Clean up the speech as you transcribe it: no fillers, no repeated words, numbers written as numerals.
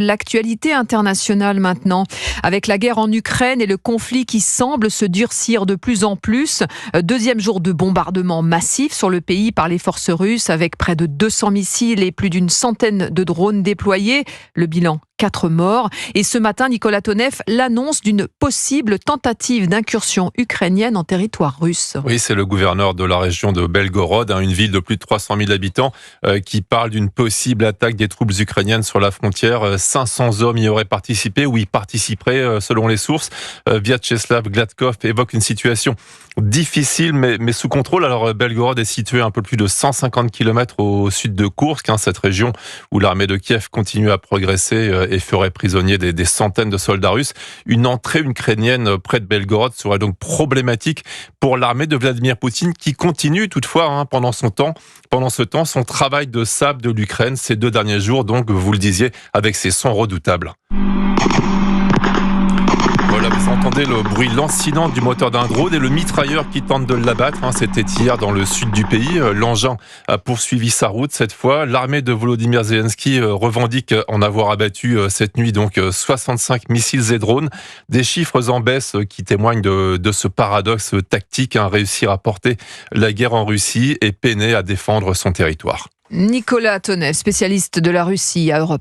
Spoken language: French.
L'actualité internationale maintenant, avec la guerre en Ukraine et le conflit qui semble se durcir de plus en plus. Deuxième jour de bombardements massifs sur le pays par les forces russes, avec près de 200 missiles et plus d'une centaine de drones déployés. Le bilan, 4 morts. Et ce matin, Nicolas Tonev, l'annonce d'une possible tentative d'incursion ukrainienne en territoire russe. Oui, c'est le gouverneur de la région de Belgorod, une ville de plus de 300 000 habitants, qui parle d'une possible attaque des troupes ukrainiennes sur la frontière. 500 hommes y auraient participé ou y participeraient selon les sources. Vyacheslav Gladkov évoque une situation difficile mais sous contrôle. Alors Belgorod est situé à un peu plus de 150 km au sud de Koursk, cette région où l'armée de Kiev continue à progresser et ferait prisonnier des centaines de soldats russes. Une entrée ukrainienne près de Belgorod serait donc problématique pour l'armée de Vladimir Poutine, qui continue toutefois pendant ce temps son travail de sabre de l'Ukraine ces 2 derniers jours, donc vous le disiez, avec ses sons redoutables. Voilà, vous entendez le bruit lancinant du moteur d'un drone et le mitrailleur qui tente de l'abattre. C'était hier dans le sud du pays. L'engin a poursuivi sa route cette fois. L'armée de Volodymyr Zelensky revendique en avoir abattu cette nuit 65 missiles et drones. Des chiffres en baisse qui témoignent de ce paradoxe tactique, réussir à porter la guerre en Russie et peiner à défendre son territoire. Nicolas Tonev, spécialiste de la Russie à Europe.